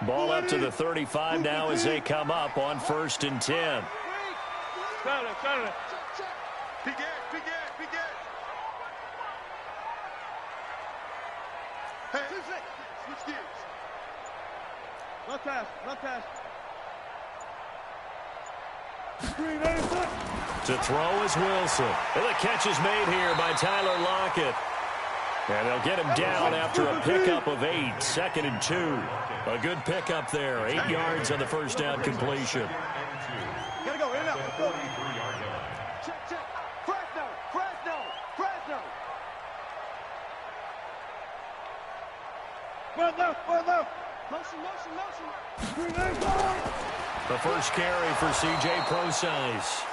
Ball up to the 35 now as they come up on 1st and 10. To throw is Wilson. And the catch is made here by Tyler Lockett. And they'll get him down after a pickup of 8. 2nd and 2. A good pickup there. 8 yards on the first down completion. Gotta go, in and out. Check. Fresno. One left. Motion. The first carry for C.J. Prosise.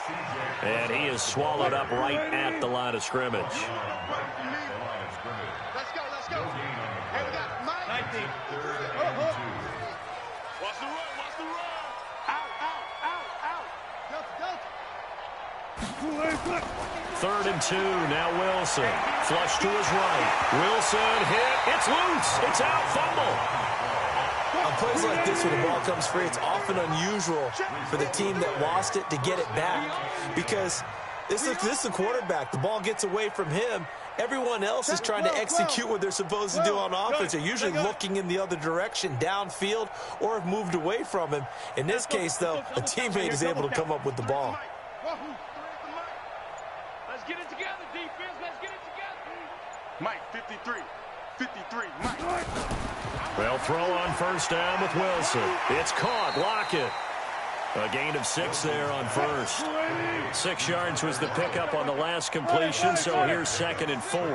And he is swallowed up right at the line of scrimmage. Let's go. Hey, we got Mike. 19. Watch the run. Out. 3rd and 2. Now Wilson. Flush to his right. Wilson hit. It's loose. It's out. Fumble. On plays like this where the ball comes free, it's often unusual for the team that lost it to get it back because this is the quarterback. The ball gets away from him. Everyone else is trying to execute what they're supposed to do on offense. They're usually looking in the other direction, downfield, or have moved away from him. In this case, though, a teammate is able to come up with the ball. Let's get it together, defense. Let's get it together. Mike, 53, Mike. They'll throw on first down with Wilson. It's caught. Lockett. A gain of 6 there on first. 6 yards was the pickup on the last completion, so here's 2nd and 4. 4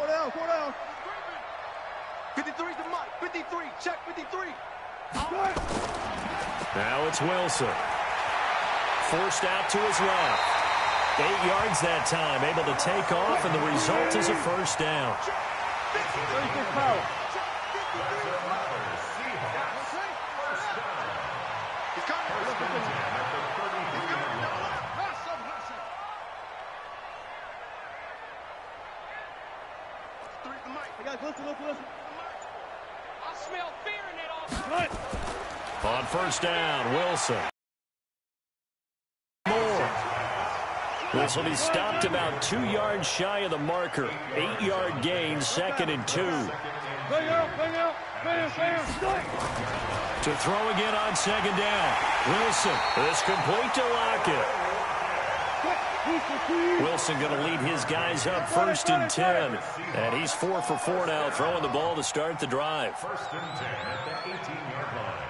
down. 53 to Mike. 53. Check 53. Now it's Wilson. Forced out to his left. 8 yards that time, able to take off, and the result is a first down. I smell fear in that offense. On first down, Wilson. This will be stopped about 2 yards shy of the marker. 8-yard gain, 2nd and 2. To throw again on 2nd down. Wilson is complete to Lockett. Wilson going to lead his guys up 1st and 10. And he's 4 for 4 now, throwing the ball to start the drive. 1st and 10 at the 18-yard line.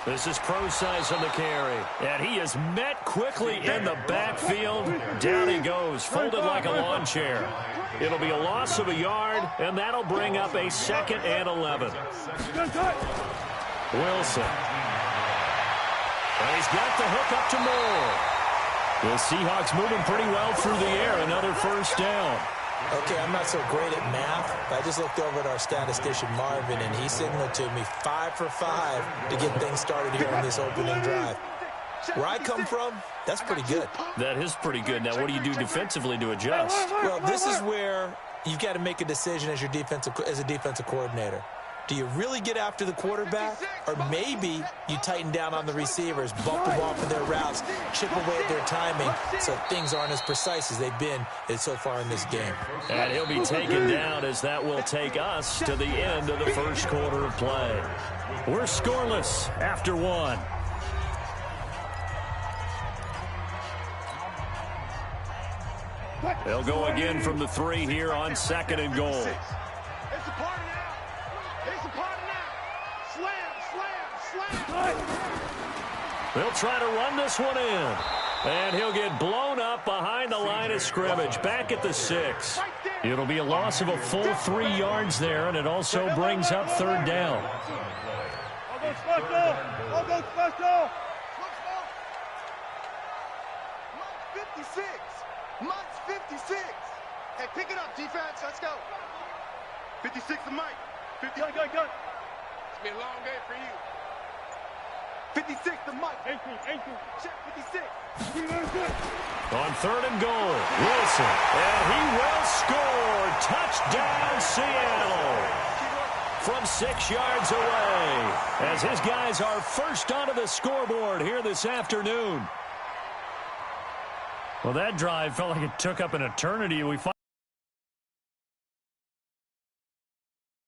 This is Prosise on the carry. And he is met quickly in the backfield. Down he goes, folded like a lawn chair. It'll be a loss of a yard, and that'll bring up a 2nd and 11. Wilson. And he's got the hook up to Moore. The Seahawks moving pretty well through the air. Another first down. Okay, I'm not so great at math, but I just looked over at our statistician, Marvin, and he signaled to me 5 for 5 to get things started here on this opening drive. Where I come from, that's pretty good. That is pretty good. Now, what do you do defensively to adjust? Well, this is where you've got to make a decision as a defensive coordinator. Do you really get after the quarterback? Or maybe you tighten down on the receivers, bump them off of their routes, chip away at their timing so things aren't as precise as they've been so far in this game. And he'll be taken down as that will take us to the end of the first quarter of play. We're scoreless after 1. They'll go again from the 3 here on 2nd and goal. It's a party now. It's a party now. Slam. They'll try to run this one in. And he'll get blown up behind the line of scrimmage, back at the 6. It'll be a loss of a full 3 yards there, and it also brings up 3rd down. 56. Mike's 56. Hey, pick it up, defense. Let's go. 56 to Mike. 50. Go. It's been a long day for you. 56 to Mike. 18. Check 56. On 3rd and goal, Wilson. And he will score. Touchdown, Seattle. From 6 yards away, as his guys are first onto the scoreboard here this afternoon. Well, that drive felt like it took up an eternity.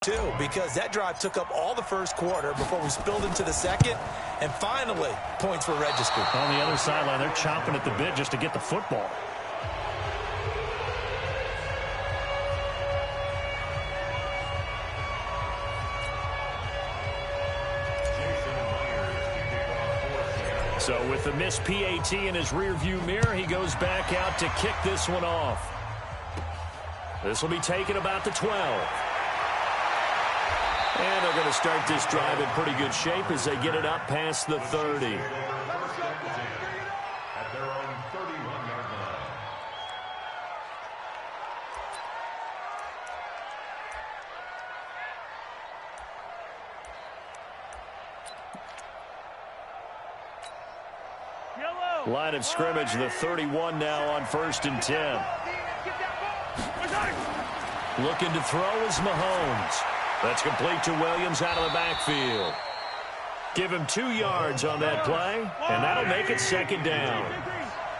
Too, because that drive took up all the first quarter before we spilled into the second, and finally, points were registered. On the other sideline, they're chomping at the bit just to get the football. So with the missed PAT in his rearview mirror, he goes back out to kick this one off. This will be taken about the 12. And they're going to start this drive in pretty good shape as they get it up past the 30. At their own 31-yard line. Line of scrimmage, the 31 now on 1st and 10. Looking to throw is Mahomes. That's complete to Williams out of the backfield. Give him 2 yards on that play, and that'll make it 2nd down.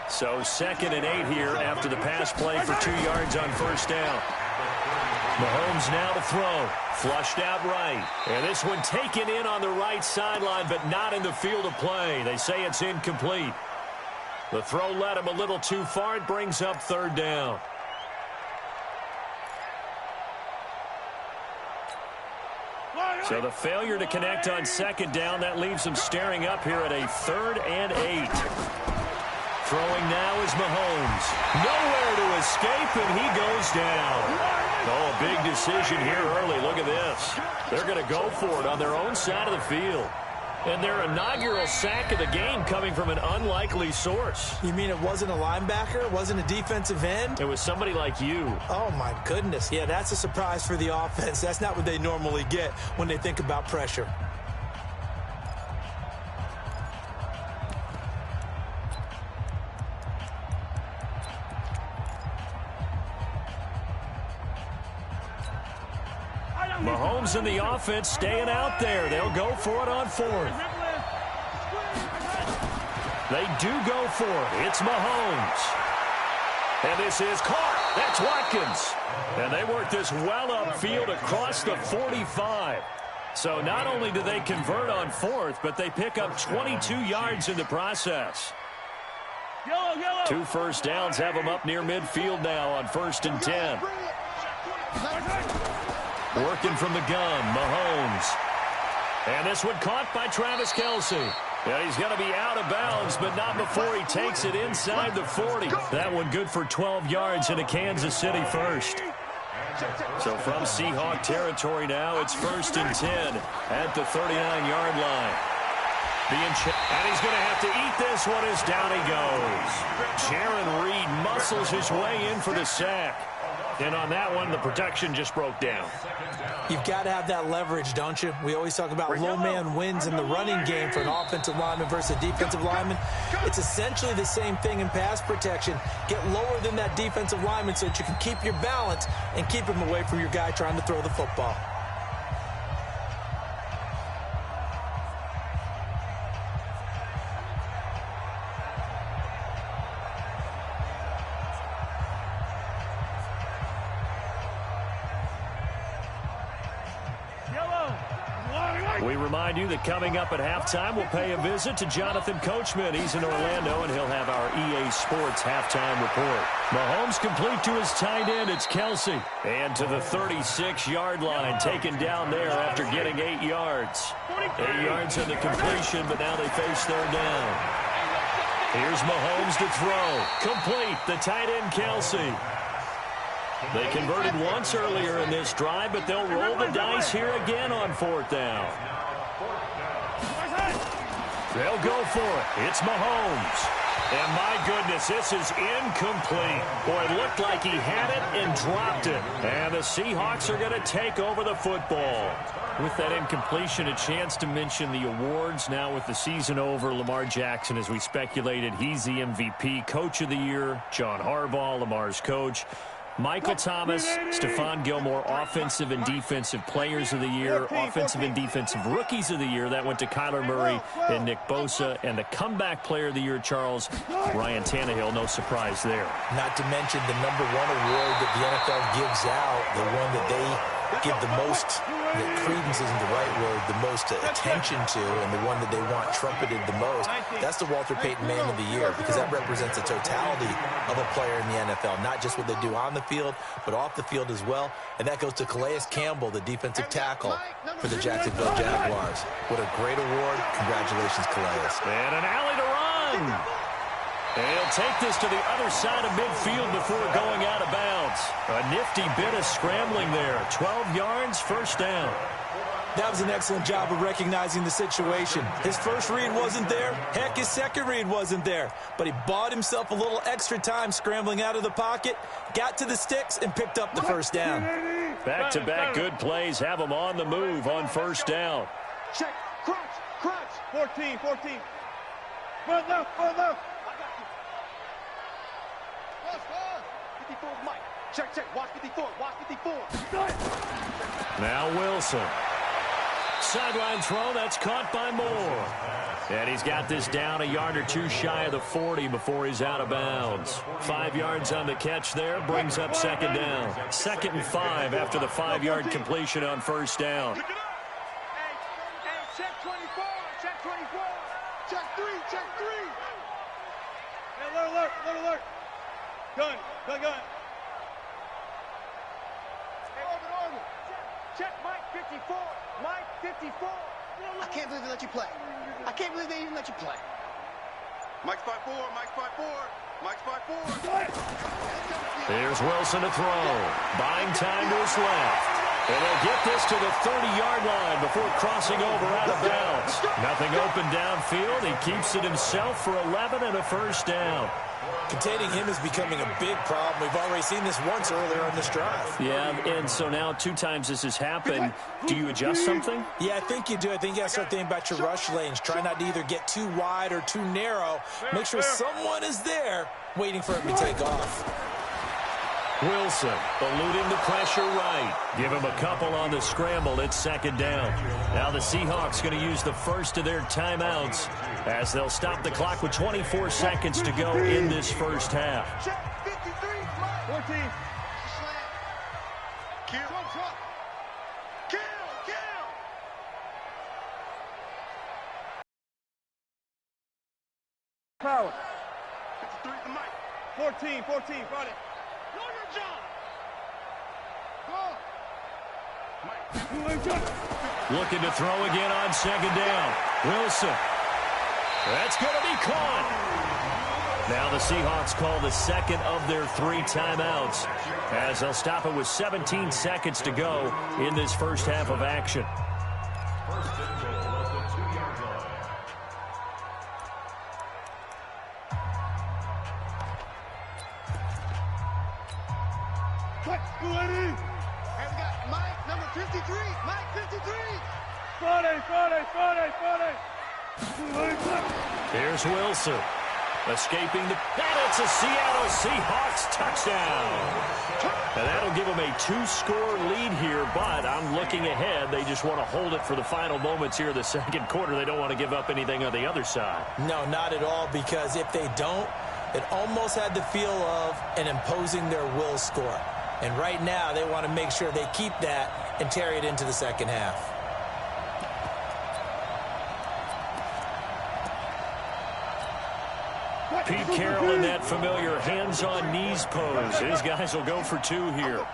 So 2nd and 8 here after the pass play for 2 yards on 1st down. Mahomes now to throw. Flushed out right. And this one taken in on the right sideline, but not in the field of play. They say it's incomplete. The throw led him a little too far. It brings up 3rd down. So the failure to connect on 2nd down, that leaves them staring up here at a 3rd and 8. Throwing now is Mahomes. Nowhere to escape, and he goes down. Oh, a big decision here early. Look at this. They're going to go for it on their own side of the field. And their inaugural sack of the game coming from an unlikely source. You mean it wasn't a linebacker? It wasn't a defensive end? It was somebody like you. Oh, my goodness. Yeah, that's a surprise for the offense. That's not what they normally get when they think about pressure. Mahomes and the offense staying out there. They'll go for it on 4th. They do go for it. It's Mahomes. And this is caught. That's Watkins. And they work this well upfield across the 45. So not only do they convert on 4th, but they pick up 22 yards in the process. 2 first downs have them up near midfield now on 1st and 10. Working from the gun, Mahomes. And this one caught by Travis Kelce. Yeah, he's going to be out of bounds, but not before he takes it inside the 40. That one good for 12 yards into Kansas City first. So from Seahawk territory now, it's 1st and 10 at the 39-yard line. And he's going to have to eat this one as down he goes. Jaron Reed muscles his way in for the sack. And on that one, the protection just broke down. You've got to have that leverage, don't you? We always talk about low man wins in the running game for an offensive lineman versus a defensive lineman. It's essentially the same thing in pass protection. Get lower than that defensive lineman so that you can keep your balance and keep him away from your guy trying to throw the football. We remind you that coming up at halftime, we'll pay a visit to Jonathan Coachman. He's in Orlando, and he'll have our EA Sports halftime report. Mahomes complete to his tight end. It's Kelce. And to the 36-yard line, taken down there after getting 8 yards. 8 yards on the completion, but now they face third down. Here's Mahomes to throw. Complete, the tight end Kelce. They converted once earlier in this drive, but they'll roll the dice here again on 4th down. They'll go for it. It's Mahomes. And my goodness, this is incomplete. Boy, it looked like he had it and dropped it. And the Seahawks are going to take over the football. With that incompletion, a chance to mention the awards. Now with the season over, Lamar Jackson, as we speculated, he's the MVP, Coach of the Year. John Harbaugh, Lamar's coach. Michael Thomas, Stephon Gilmore, Offensive and Defensive Players of the Year, Offensive and Defensive Rookies of the Year. That went to Kyler Murray and Nick Bosa. And the Comeback Player of the Year, Charles, Ryan Tannehill, no surprise there. Not to mention the #1 award that the NFL gives out, the one that they give the most, that credence isn't the right word, the most attention to, and the one that they want trumpeted the most. That's the Walter Payton Man of the Year, because that represents the totality of a player in the NFL, not just what they do on the field, but off the field as well. And that goes to Calais Campbell, the defensive tackle for the Jacksonville Jaguars. What a great award. Congratulations, Calais. And an alley to run. And he'll take this to the other side of midfield before going out of bounds. A nifty bit of scrambling there. 12 yards, first down. That was an excellent job of recognizing the situation. His first read wasn't there. Heck, his second read wasn't there. But he bought himself a little extra time scrambling out of the pocket, got to the sticks, and picked up the first down. Back-to-back good plays have him on the move on first down. Check, crunch. 14. Front left. 54, Mike. Check. Watch 54. Now Wilson. Sideline throw, that's caught by Moore. And he's got this down a yard or two shy of the 40 before he's out of bounds. 5 yards on the catch there, brings up second down. 2nd and 5 after the 5-yard completion on first down. Hey, check 24. Check 3. Hey, alert. Gun. Hey, orbit. Check Mike 54. I can't believe they let you play. Mike's 5'4. Here's Wilson to throw. Buying time to his left. And they'll get this to the 30-yard line before crossing over out of bounds. Nothing open downfield. He keeps it himself for 11 and a first down. Containing him is becoming a big problem. We've already seen this once earlier on this drive. Yeah, and so now 2 times this has happened. Do you adjust something? Yeah, I think you do. I think you got to start thinking about your rush lanes. Try not to either get too wide or too narrow. Make sure someone is there waiting for him to take off. Wilson eluding the pressure right. Give him a couple on the scramble. It's second down. Now the Seahawks going to use the first of their timeouts as they'll stop the clock with 24 seconds to go in this first half. Check 53. 14. Kill. Power. 53 to Mike. 14. Got it. Looking to throw again on second down. Wilson. That's going to be caught. Now the Seahawks call the second of their 3 timeouts as they'll stop it with 17 seconds to go in this first half of action. First and goal at the 2-yard line. And we got Mike, number 53. Mike, 53. Friday. Here's Wilson. Escaping the... And it's a Seattle Seahawks touchdown. And that'll give them a 2-score lead here, but I'm looking ahead. They just want to hold it for the final moments here of the second quarter. They don't want to give up anything on the other side. No, not at all, because if they don't, it almost had the feel of an imposing their will score. And right now, they want to make sure they keep that and carry it into the second half. Pete Carroll in that familiar hands-on-knees pose. His guys will go for 2 here.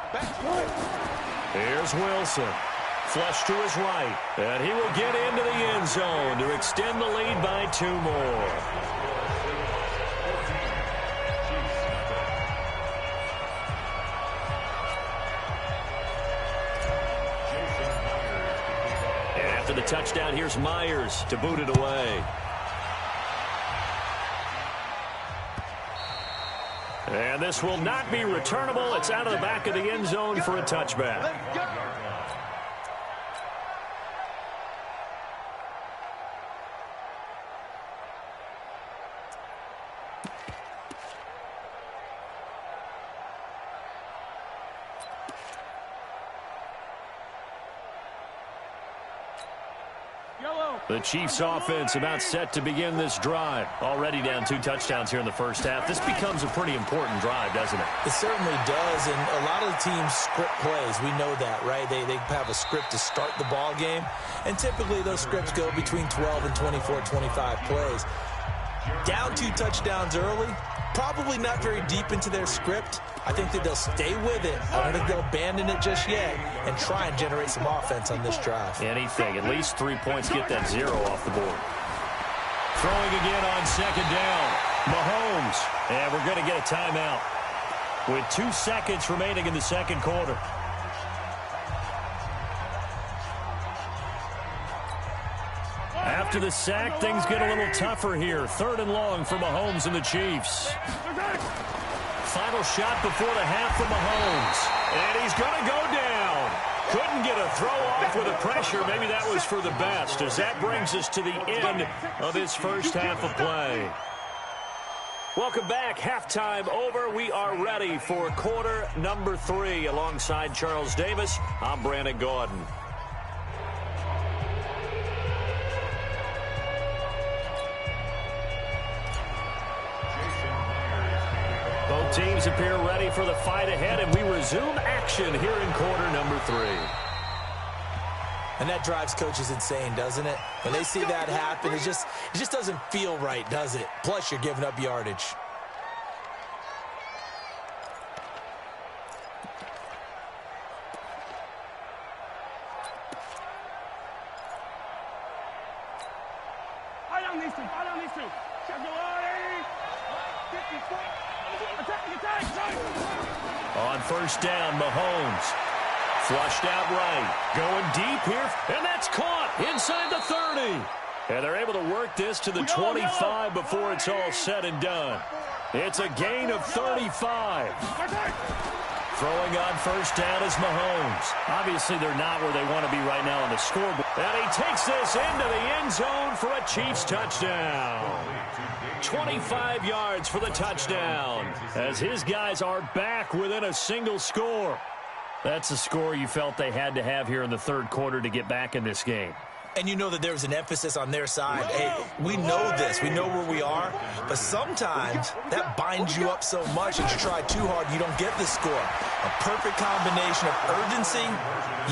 Here's Wilson. Flush to his right. And he will get into the end zone to extend the lead by 2 more. And after the touchdown, here's Myers to boot it away. And this will not be returnable. It's out of the back of the end zone for a touchback. The Chiefs offense about set to begin this drive. Already down 2 touchdowns here in the first half. This becomes a pretty important drive, doesn't it? It certainly does, and a lot of the teams script plays. We know that, right? They have a script to start the ball game, and typically those scripts go between 12 and 24, 25 plays. Down 2 touchdowns early, probably not very deep into their script. I think that they'll stay with it. I don't think they'll abandon it just yet and try and generate some offense on this drive. Anything. At least 3 points. Get that 0 off the board. Throwing again on second down. Mahomes. And we're going to get a timeout with 2 seconds remaining in the second quarter. After the sack, things get a little tougher here. 3rd and long for Mahomes and the Chiefs. Final shot before the half for Mahomes. And he's going to go down. Couldn't get a throw off with the pressure. Maybe that was for the best, as that brings us to the end of his first half of play. Welcome back. Halftime over. We are ready for quarter number 3. Alongside Charles Davis, I'm Brandon Gaudin. Both teams appear ready for the fight ahead, and we resume action here in quarter number 3. And that drives coaches insane, doesn't it? When they see that happen, it just doesn't feel right, does it? Plus, you're giving up yardage. On first down, Mahomes. Flushed out right. Going deep here. And that's caught inside the 30. And they're able to work this to the 25 before it's all said and done. It's a gain of 35. Throwing on first down is Mahomes. Obviously, they're not where they want to be right now on the scoreboard. And he takes this into the end zone for a Chiefs touchdown. 25 yards for the touchdown, as his guys are back within a single score. That's a score you felt they had to have here in the third quarter to get back in this game. And you know that there was an emphasis on their side. Hey, we know this. We know where we are. But sometimes that binds you up so much that you try too hard, you don't get the score. A perfect combination of urgency,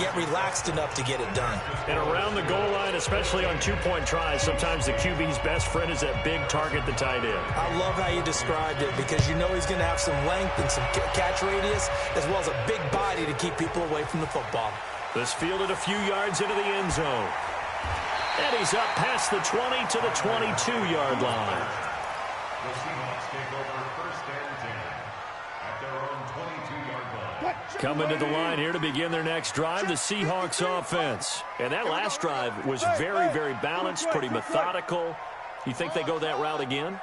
yet relaxed enough to get it done. And around the goal line, especially on two-point tries, sometimes the QB's best friend is that big target, the tight end. I love how you described it, because you know he's going to have some length and some catch radius, as well as a big body to keep people away from the football. This fielded a few yards into the end zone. And he's up past the 20 to the 22-yard line. The Seahawks take over first and 10 at their own 22-yard line. Coming to the line here to begin their next drive, the Seahawks offense. And that last drive was very, very balanced, pretty methodical. You think they go that route again?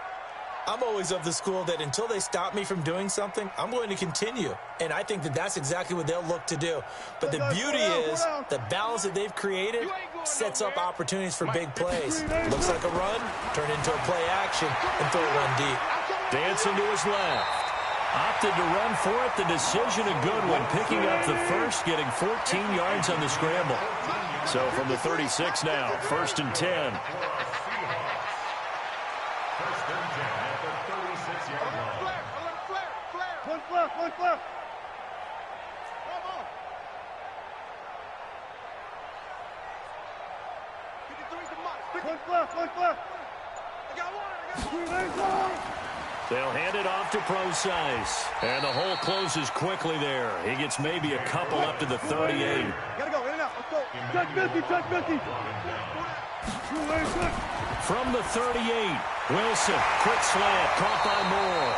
I'm always of the school that until they stop me from doing something, I'm going to continue. And I think that that's exactly what they'll look to do. But the beauty is the balance that they've created sets up opportunities for big plays. Looks like a run, turn into a play action, and throw one deep. Dancing to his left. Opted to run for it. The decision a good one. Picking up the first, getting 14 yards on the scramble. So from the 36 now, first and 10. One flip. One flip. They'll hand it off to Procise. And the hole closes quickly there. He gets maybe a couple up to the 38. Gotta go, in and out. Let's go. Touch 50. From the 38, Wilson, quick slant, caught by Moore.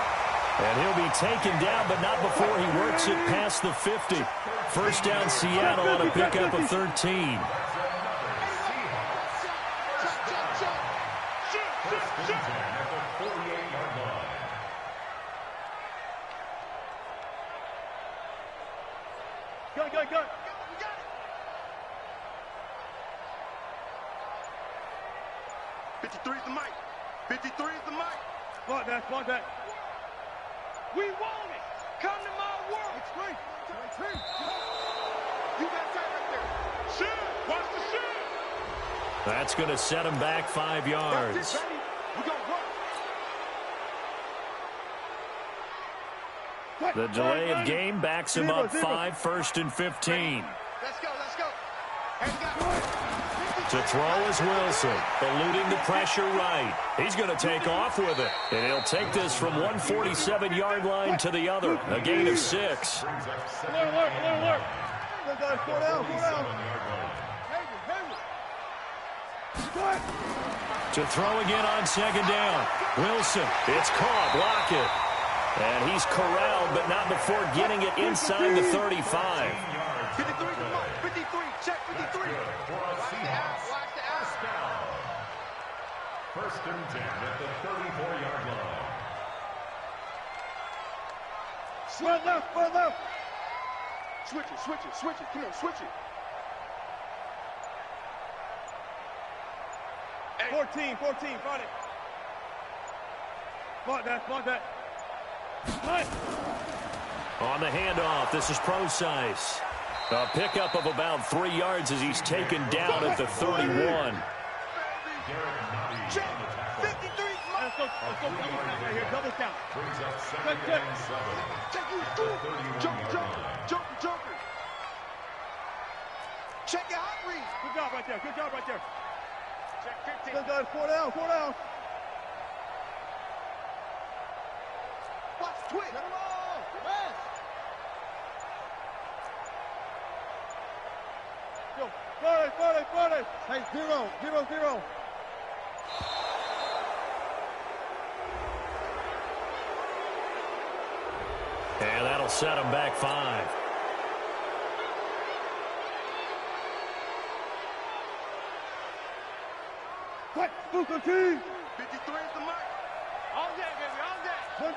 And he'll be taken down, but not before he works it past the 50. First down, Seattle on a pickup of 13. Go, go, go. 53 is the mic. 53 is the mic. Spot that, spot that. We want it. Come to my world. Extreme. Extreme. You got time right there. Shoot. Watch the shoot. That's going to set him back 5 yards. That's it, baby. We gonna run. The delay of game backs him up 5, 1st and 15. Let's go, let's go. And got To throw is Wilson, eluding the pressure right. He's going to take off with it, and he'll take this from 147-yard line to the other, a gain of 6. Alert. Go down. To throw again on 2nd down. Wilson, it's caught, Lockett. And he's corralled, but not before getting it inside the 35. 53, 53, check 53. Watch the out. 1st and 10 at the 34-yard line. Switch left. Switch it. Come on, switch it. 14, find it. Spot that. On the handoff, this is Procise. A pickup of about 3 yards as he's taken down at the 31. Check. 53. Let's go double count right here. Double count. Brings up 2nd and 7. Check you. Joker. Check your hot read. Good job right there. Check 15. Good, 4 down. Watch twitch. Get him all. Rest. Yo, 40. Hey, 0. And that'll set him back 5. What? 53 is the mic. All day, baby, all day. One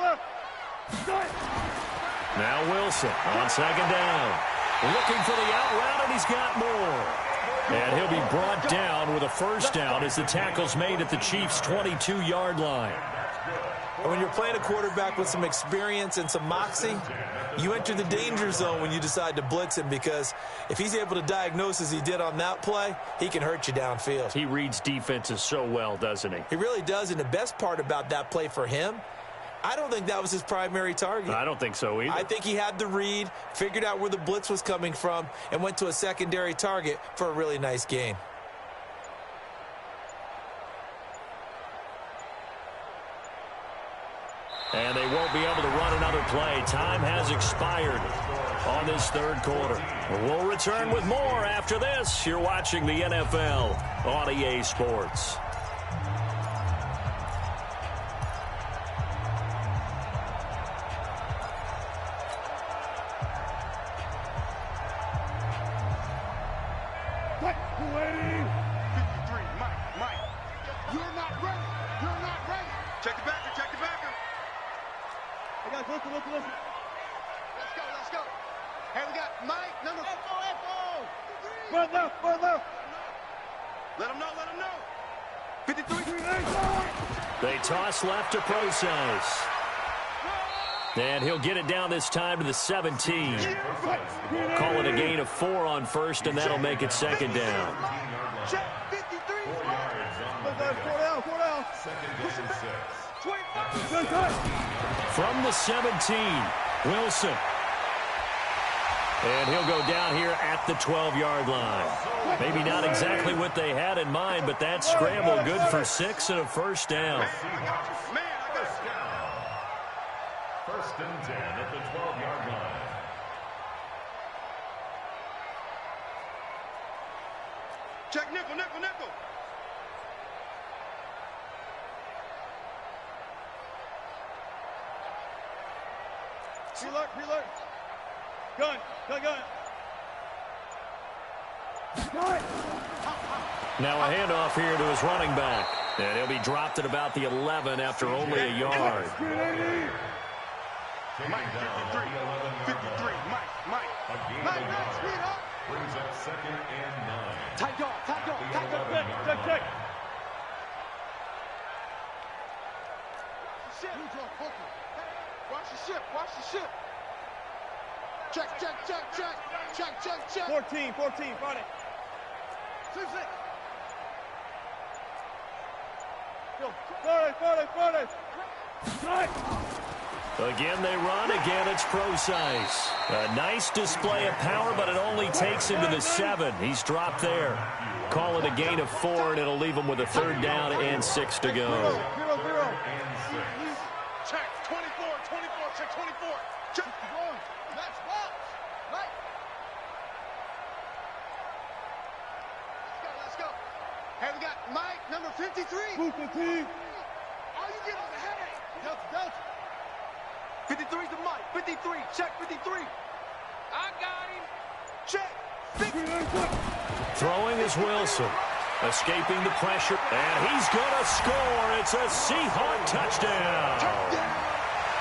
left. Now Wilson on 2nd down. Looking for the out route, and he's got more. And he'll be brought down with a 1st down as the tackle's made at the Chiefs' 22-yard line. And when you're playing a quarterback with some experience and some moxie, you enter the danger zone when you decide to blitz him, because if he's able to diagnose as he did on that play, he can hurt you downfield. He reads defenses so well, doesn't he? He really does, and the best part about that play for him, I don't think that was his primary target. I don't think so either. I think he had the read, figured out where the blitz was coming from, and went to a secondary target for a really nice gain. And they won't be able to run another play. Time has expired on this 3rd quarter. We'll return with more after this. You're watching the NFL on EA Sports. Listen. Let's go. Hey, we got Mike. No. Echo. Run left. Let him know. 53. They toss left to Procise. And he'll get it down this time to the 17. Call it a gain of 4 on 1st, and that'll make it 2nd down. Check 53. 4 down. 6. From the 17, Wilson. And he'll go down here at the 12-yard line. Maybe not exactly what they had in mind, but that scramble good for 6 and a 1st down. 1st and 10 at the 12-yard line. Check nickel. Preload. Gun. Now a handoff here to his running back. And he'll be dropped at about the 11 after only a yard. Mike, 53. Mike. A gain of 1. Brings up 2nd and 9. Tight dog, tight dog, tight dog. Check. Watch the ship, watch the ship. Check. 14, Friday. 6. Friday. Again, they run. Again, it's Prosise. A nice display of power, but it only takes him to the 7. He's dropped there. Call it a gain of 4, and it'll leave him with a 3rd down and 6 to go. 0. Check, 24, check 24. Check. Let's walk. Right. Let's go. Hey, we got Mike, number 53. Move the team. All you get is a headache. Delta. 53's the Mike. 53. Check 53. I got him. Check. 50. Throwing is Wilson. Escaping the pressure. And he's going to score. It's a Seahawk touchdown.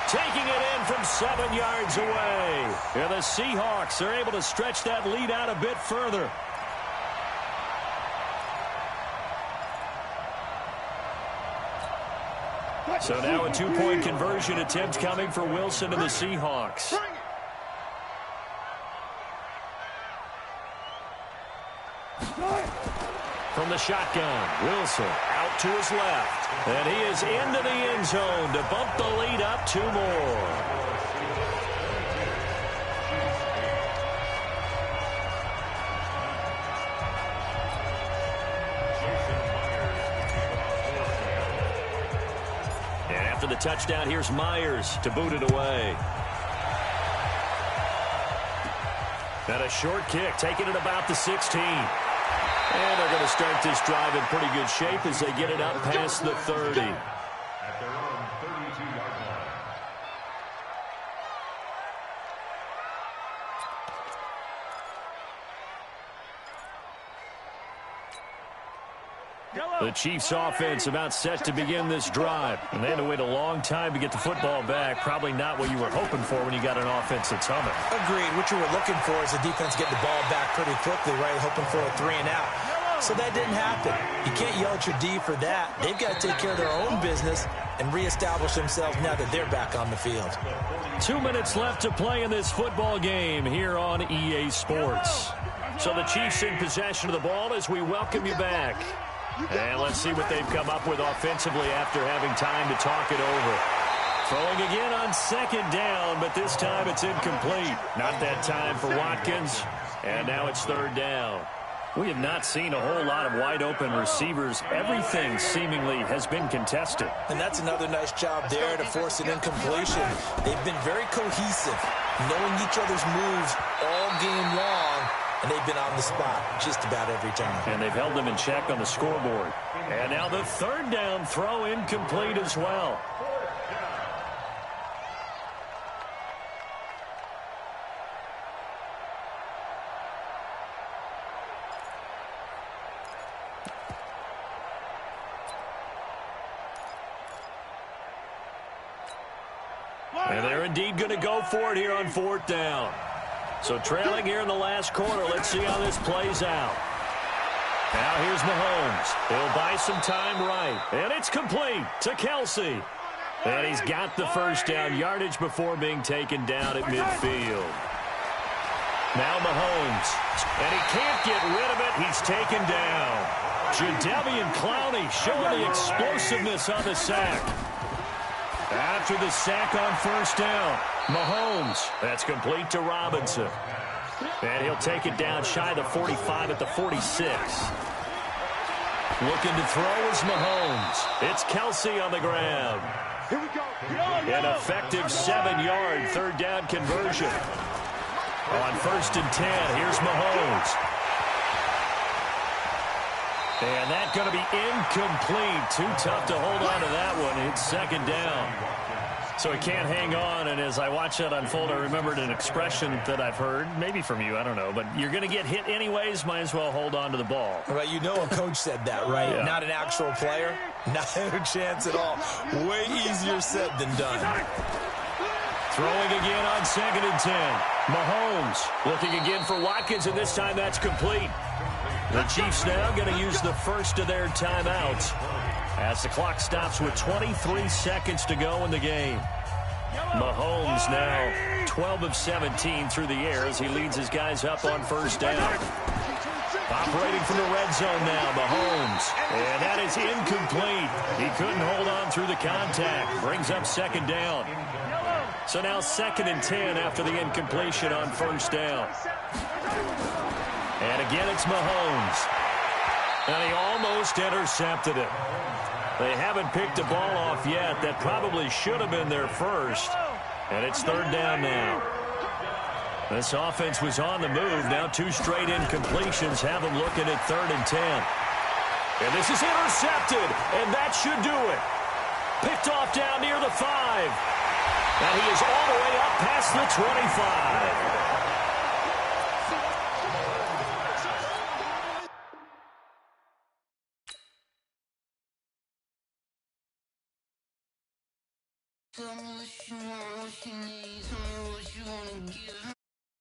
Taking it in from 7 yards away. And the Seahawks are able to stretch that lead out a bit further. So now a 2-point conversion attempt coming for Wilson and the Seahawks. From the shotgun, Wilson out to his left. And he is into the end zone to bump the lead up 2 more. After the touchdown, here's Myers to boot it away. And a short kick, taking it about the 16. And they're going to start this drive in pretty good shape as they get it up past the 30. At their own 32-yard line. The Chiefs offense about set to begin this drive. And they had to wait a long time to get the football back. Probably not what you were hoping for when you got an offense that's humming. Agreed. What you were looking for is the defense getting the ball back pretty quickly, right? Hoping for a 3 and out. So that didn't happen. You can't yell at your D for that. They've got to take care of their own business and reestablish themselves now that they're back on the field. 2 minutes left to play in this football game here on EA Sports. So the Chiefs in possession of the ball as we welcome you back. And let's see what they've come up with offensively after having time to talk it over. Throwing again on 2nd down, but this time it's incomplete. Not that time for Watkins. And now it's 3rd down. We have not seen a whole lot of wide-open receivers. Everything seemingly has been contested. And that's another nice job there to force an incompletion. They've been very cohesive, knowing each other's moves all game long, and they've been on the spot just about every time. And they've held them in check on the scoreboard. And now the 3rd down throw incomplete as well. And they're indeed going to go for it here on 4th down. So trailing here in the last quarter. Let's see how this plays out. Now here's Mahomes. He'll buy some time right. And it's complete to Kelce. And he's got the 1st down yardage before being taken down at midfield. Now Mahomes. And he can't get rid of it. He's taken down. Jadeveon Clowney showing the explosiveness on the sack. After the sack on 1st down, Mahomes. That's complete to Robinson. And he'll take it down shy of the 45 at the 46. Looking to throw is Mahomes. It's Kelce on the ground. Here we go. An effective 7-yard 3rd down conversion. On 1st and 10, here's Mahomes. And that's going to be incomplete. Too tough to hold on to that one. It's 2nd down. So he can't hang on, and as I watch that unfold, I remembered an expression that I've heard, maybe from you, I don't know, but you're going to get hit anyways, might as well hold on to the ball. Well, you know a coach said that, right? Yeah. Not an actual player. Not a chance at all. Way easier said than done. Throwing again on 2nd and 10. Mahomes looking again for Watkins, and this time that's complete. The Chiefs now going to use the first of their timeouts as the clock stops with 23 seconds to go in the game. Mahomes now 12 of 17 through the air as he leads his guys up on first down. Operating from the red zone now, Mahomes. And that is incomplete. He couldn't hold on through the contact. Brings up 2nd down. So now 2nd and 10 after the incompletion on first down. And again, it's Mahomes. And he almost intercepted it. They haven't picked a ball off yet. That probably should have been their first. And it's 3rd down now. This offense was on the move. Now 2 straight incompletions have them looking at 3rd and 10. And this is intercepted. And that should do it. Picked off down near the 5. And he is all the way up past the 25. Tell me what you want, what you need. Tell me what you wanna give.